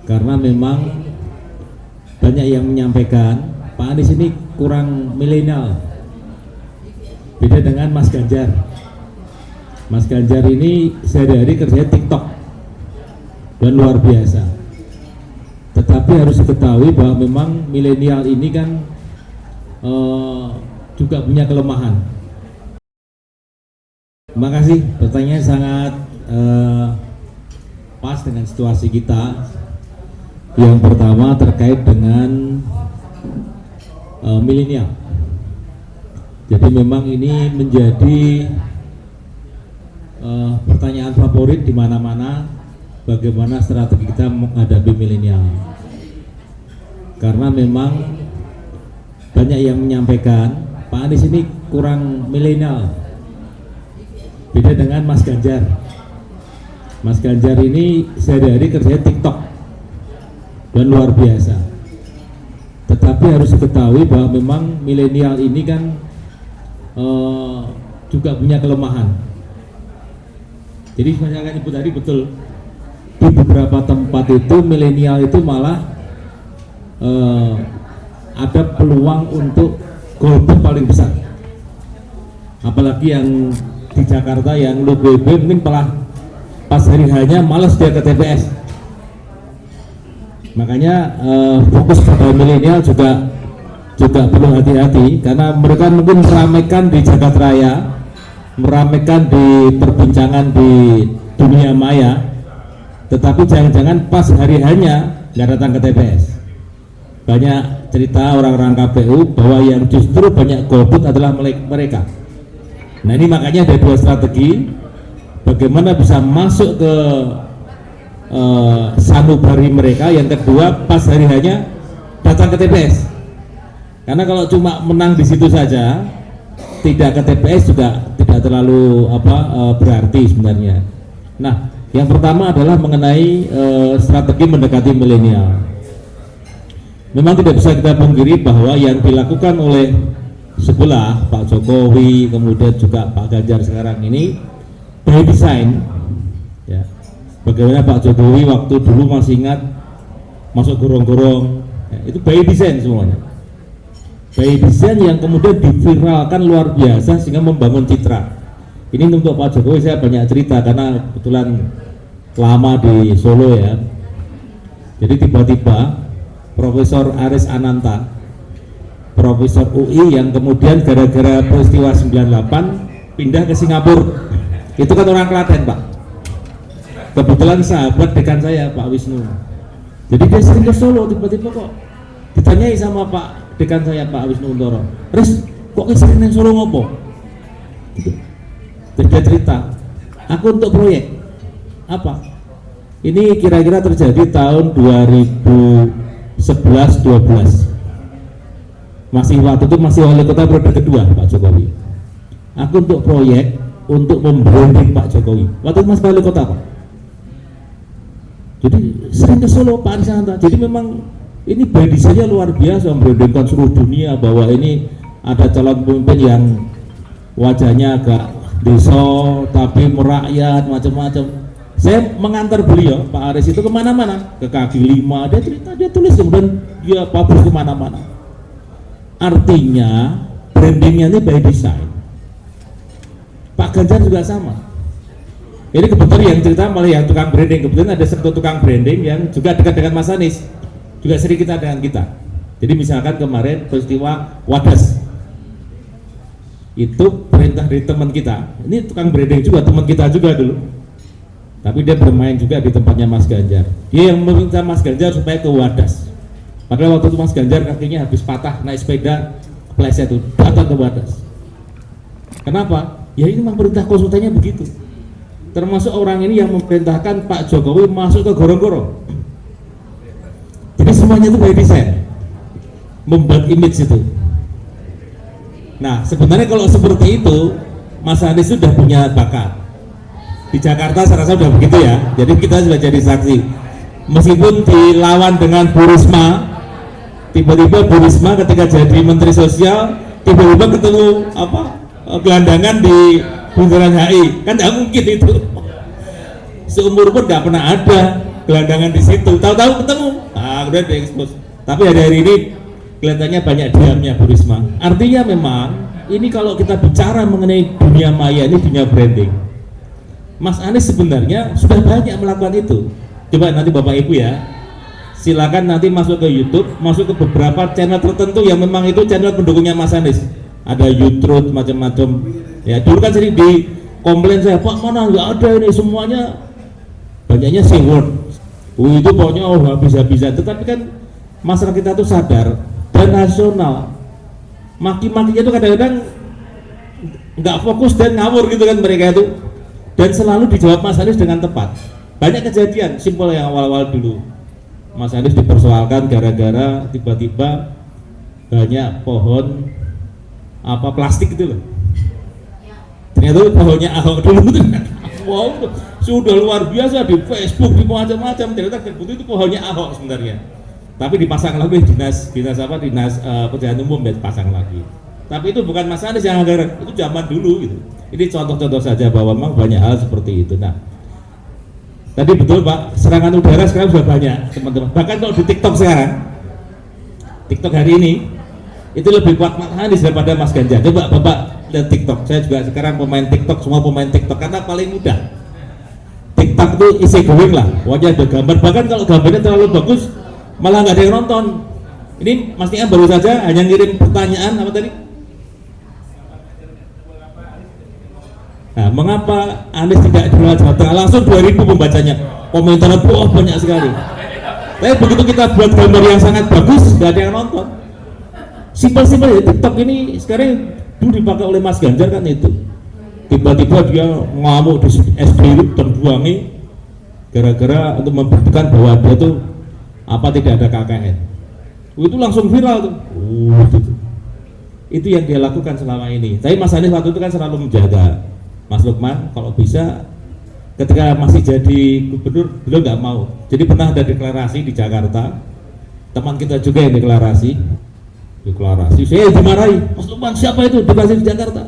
karena memang banyak yang menyampaikan Pak Anies ini kurang milenial, beda dengan Mas Ganjar. Mas Ganjar ini sehari-hari kerjanya TikTok dan luar biasa. Tetapi harus diketahui bahwa memang milenial ini kan juga punya kelemahan. Terima kasih, pertanyaan sangat pas dengan situasi kita. Yang pertama terkait dengan milenial. Jadi memang ini menjadi pertanyaan favorit di mana-mana, bagaimana strategi kita menghadapi milenial. Karena memang banyak yang menyampaikan Pak Anies ini kurang milenial, beda dengan Mas Ganjar. Mas Ganjar ini sehari-hari kerjanya TikTok dan luar biasa. Tetapi harus diketahui bahwa memang milenial ini kan juga punya kelemahan. Jadi saya akan nyebut tadi betul, di beberapa tempat itu milenial itu malah ada peluang untuk golput paling besar. Apalagi yang di Jakarta yang logo mungkin pas hari hanya malas dia ke TPS. Makanya fokus pada milenial juga perlu hati-hati, karena mereka mungkin meramaikan di jagat raya, meramaikan di perbincangan di dunia maya, tetapi jangan-jangan pas hari hanya nggak datang ke TPS. Banyak cerita orang-orang KPU bahwa yang justru banyak golput adalah mereka. Nah ini makanya ada dua strategi, bagaimana bisa masuk ke sanubari mereka. Yang kedua, pas hari hanya datang ke TPS. Karena kalau cuma menang di situ saja, tidak ke TPS juga tidak terlalu berarti sebenarnya. Nah, yang pertama adalah mengenai strategi mendekati milenial. Memang tidak bisa kita pungkiri bahwa yang dilakukan oleh sebelah Pak Jokowi, kemudian juga Pak Ganjar sekarang ini by design, ya. Bagaimana Pak Jokowi waktu dulu masih ingat masuk gorong-gorong, ya, itu by design semuanya. By design yang kemudian diviralkan luar biasa sehingga membangun citra. Ini untuk Pak Jokowi saya banyak cerita karena kebetulan lama di Solo ya. Jadi tiba-tiba Profesor Aris Ananta, Profesor UI yang kemudian gara-gara peristiwa 98 pindah ke Singapura. Itu kan orang Klaten Pak. Kebetulan sahabat dekan saya Pak Wisnu. Jadi dia sering ke Solo, tiba-tiba kok ditanyai sama Pak dekan saya Pak Wisnu Untoro, "Res, kok sering ke Solo ngopo?" Gitu. Terus dia cerita, "Aku untuk proyek." Apa? Ini kira-kira terjadi tahun 2011-12. Masih waktu itu masih wali kota periode kedua Pak Jokowi. Aku untuk proyek untuk membranding Pak Jokowi. Waktu itu masih wali kota Pak. Jadi sering ke Solo Pak Anies Ananta. Jadi memang ini by design-nya luar biasa, membrandingkan seluruh dunia bahwa ini ada calon pemimpin yang wajahnya agak deso tapi merakyat macam-macam. Saya mengantar beliau Pak Aris itu kemana-mana, ke kaki lima, dia cerita, dia tulis kemudian dia publish kemana-mana. Artinya brandingnya ini by design. Pak Ganjar juga sama. Ini kebetulan yang cerita malah yang tukang branding, kebetulan ada satu tukang branding yang juga dekat dengan Mas Anies, juga sering kita dengan kita. Jadi misalkan kemarin peristiwa Wadas, itu perintah dari teman kita, ini tukang branding juga, teman kita juga dulu, tapi dia bermain juga di tempatnya Mas Ganjar. Dia yang meminta Mas Ganjar supaya ke Wadas, padahal waktu itu Mas Ganjar kakinya habis patah naik sepeda, kepleset itu, datang ke Wadas. Kenapa? Ya ini memang perintah konsultannya begitu. Termasuk orang ini yang memerintahkan Pak Jokowi masuk ke gorong-gorong. Jadi semuanya itu by design, membuat image itu. Nah sebenarnya kalau seperti itu Mas Anies sudah punya bakat. Di Jakarta saya rasa sudah begitu ya. Jadi kita sudah jadi saksi. Meskipun dilawan dengan Bu Risma, tiba-tiba Bu Risma ketika jadi Menteri Sosial tiba-tiba ketemu gelandangan di Bundaran HI, kan tidak mungkin itu. Seumur pun tidak pernah ada gelandangan di situ, tahu-tahu ketemu, kemudian diekspos. Tapi hari-hari ini kelihatannya banyak diamnya Bu Risma. Artinya memang ini kalau kita bicara mengenai dunia maya, ini dunia branding, Mas Anies sebenarnya sudah banyak melakukan itu. Coba nanti Bapak Ibu ya, silakan nanti masuk ke YouTube, masuk ke beberapa channel tertentu yang memang itu channel pendukungnya Mas Anies. Ada YouTube macam-macam. Ya dulu kan sering di komplain saya, Pak mana nggak ada ini, semuanya banyaknya keyword. Itu pokoknya habis-habisan. Tetapi kan masyarakat kita tuh sadar dan rasional. Maki-makinya itu kadang-kadang nggak fokus dan ngawur gitu kan mereka itu. Dan selalu dijawab Mas Anies dengan tepat. Banyak kejadian simpel yang awal-awal dulu. Mas Anies dipersoalkan gara-gara tiba-tiba banyak pohon plastik itu loh. Ternyata pohonnya Ahok dulu tuh. Wow, sudah luar biasa di Facebook, di macam-macam. Ternyata itu pohonnya Ahok sebenarnya. Tapi dipasang lagi dinas pekerjaan umum dan pasang lagi. Tapi itu bukan Mas Anies yang agar itu zaman dulu gitu. Ini contoh-contoh saja bahwa memang banyak hal seperti itu. Nah, tadi betul Pak, serangan udara sekarang sudah banyak teman-teman. Bahkan kalau di TikTok sekarang, TikTok hari ini itu lebih kuat Mas Anies daripada Mas Ganjar. Coba Bapak lihat TikTok. Saya juga sekarang pemain TikTok, semua pemain TikTok karena paling mudah. TikTok itu easy going lah, wajah ada gambar. Bahkan kalau gambarnya terlalu bagus, malah nggak ada yang nonton. Ini Mas Nia baru saja hanya ngirim pertanyaan apa tadi? Nah, mengapa Anies tidak di Jawa Tengah? Langsung 2000 pembacanya, komentarnya banyak sekali. Tapi begitu kita buat gambar yang sangat bagus, nggak ada yang nonton. Simpel-simpel ya, TikTok ini sekarang dulu dipakai oleh Mas Ganjar kan itu. Tiba-tiba dia ngamuk di SBY terbuangi gara-gara untuk membuktikan bahwa dia tuh tidak ada KKN. Itu langsung viral tuh. Itu yang dia lakukan selama ini. Tapi Mas Anies waktu itu kan selalu menjaga. Mas Lukman kalau bisa ketika masih jadi gubernur beliau nggak mau. Jadi pernah ada deklarasi di Jakarta, teman kita juga yang deklarasi, saya dimarahi, Mas Lukman siapa itu deklarasi di Jakarta?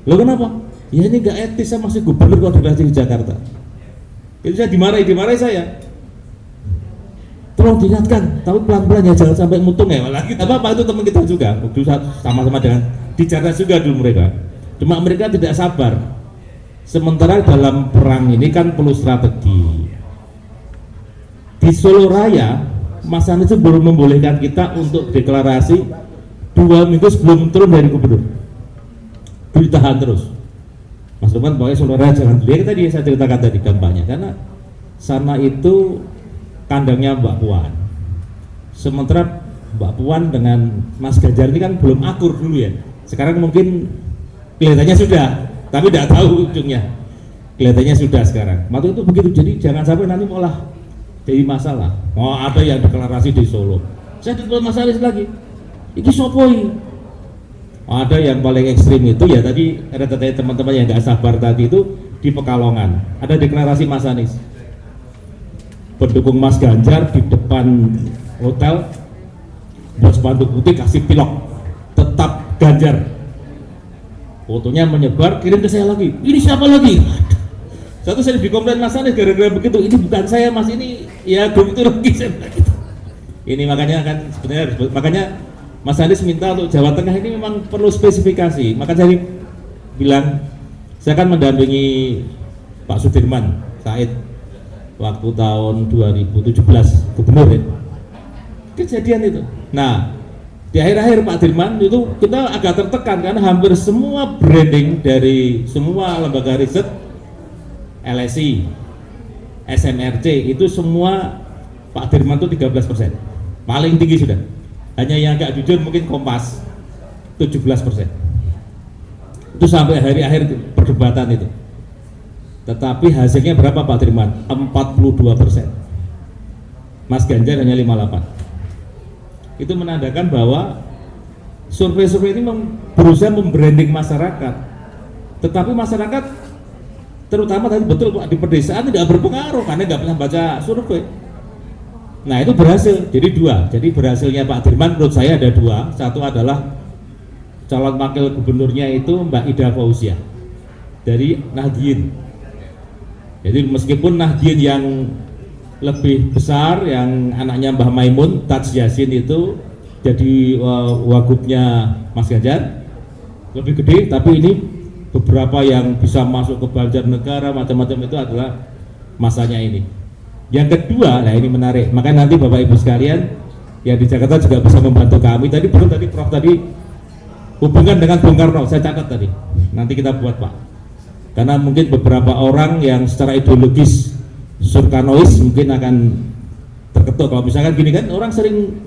Lo kenapa? Ya ini nggak etis, saya masih gubernur kalau deklarasi di Jakarta. Itu saya dimarahi saya. Tolong diingatkan, tapi pelan-pelan ya, jangan sampai mutung ya. Lagi apa itu teman kita juga, sama-sama dengan di Jakarta juga dulu mereka. Cuma mereka tidak sabar. Sementara dalam perang ini kan perlu strategi. Di Solo Raya, Mas Anies itu baru membolehkan kita untuk deklarasi 2 minggu sebelum turun dari gubernur. Ditahan terus. Mas Lukman pokoknya Solo Raya jangan dulu. Ya tadi saya ceritakan tadi dampaknya, karena sana itu kandangnya Mbak Puan. Sementara Mbak Puan dengan Mas Ganjar ini kan belum akur dulu ya. Sekarang mungkin kelihatannya sudah, tapi tidak tahu ujungnya. Kelihatannya sudah sekarang. Waktu itu begitu, jadi jangan sampai nanti malah jadi masalah. Oh ada yang deklarasi di Solo. Saya ditelepon Mas Anies lagi. Iki sopoi. Ada yang paling ekstrim itu ya tadi ada teman-teman yang nggak sabar tadi itu di Pekalongan. Ada deklarasi Mas Anies. Pendukung Mas Ganjar di depan hotel buat spanduk putih kasih pilok tetap Ganjar. Fotonya menyebar, kirim ke saya lagi. Ini siapa lagi? Satu saya dikomplain Mas Anies gara-gara begitu. Ini bukan saya Mas, ini ya itu lagi saya bilang gitu. Ini makanya kan sebenarnya makanya Mas Anies minta untuk Jawa Tengah ini memang perlu spesifikasi. Maka saya bilang saya akan mendampingi Pak Sudirman Said waktu tahun 2017 gubernur ya. Kejadian itu. Nah, di akhir-akhir Pak Dirman itu kita agak tertekan karena hampir semua branding dari semua lembaga riset LSI, SMRC itu semua Pak Dirman itu 13%, paling tinggi sudah. Hanya yang agak jujur mungkin Kompas 17%. Itu sampai hari akhir perdebatan itu. Tetapi hasilnya berapa Pak Dirman? 42%. Mas Ganjar hanya 58%. Itu menandakan bahwa survei-survei ini berusaha membranding masyarakat, tetapi masyarakat terutama tadi betul Pak di pedesaan tidak berpengaruh karena nggak pernah baca survei. Nah itu berhasil, jadi 2. Jadi berhasilnya Pak Dirman menurut saya ada 2. Satu adalah calon wakil gubernurnya itu Mbak Ida Fauziah dari Nahdien. Jadi meskipun Nahdien yang lebih besar yang anaknya Mbah Maimun, Taj Yasin itu jadi wagubnya Mas Ganjar, lebih gede. Tapi ini beberapa yang bisa masuk ke Banjarnegara macam-macam itu adalah masanya ini. Yang kedua, nah ini menarik, makanya nanti Bapak Ibu sekalian yang di Jakarta juga bisa membantu kami. Tadi belum tadi Prof tadi hubungan dengan Bung Karno, saya catat tadi. Nanti kita buat Pak. Karena mungkin beberapa orang yang secara ideologis Surkanois mungkin akan terketuk. Kalau misalkan gini kan, orang sering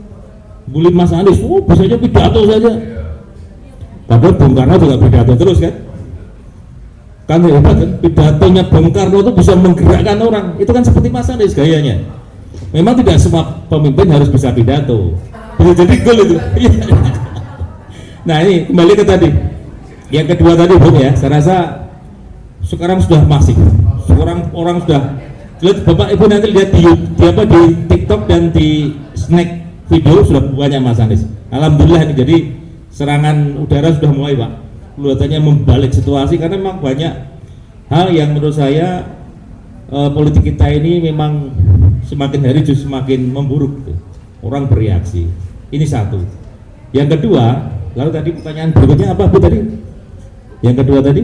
bully Mas Anies, oh bisanya pidato saja. Padahal Bung Karno juga pidato terus kan. Kan hebat kan, pidatonya Bung Karno itu bisa menggerakkan orang. Itu kan seperti Mas Anies gayanya. Memang tidak semua pemimpin harus bisa pidato. Bisa jadi gol itu. Nah ini kembali ke tadi. Yang kedua tadi Bung ya, saya rasa sekarang sudah masif. Sekarang orang sudah lihat, Bapak Ibu nanti lihat di TikTok dan di snack video sudah banyak Mas Anies. Alhamdulillah ini jadi serangan udara sudah mulai Pak. Kelihatannya membalik situasi karena memang banyak hal yang menurut saya politik kita ini memang semakin hari justru semakin memburuk gitu. Orang bereaksi. Ini satu. Yang kedua, lalu tadi pertanyaan berikutnya apa Bu tadi? Yang kedua tadi?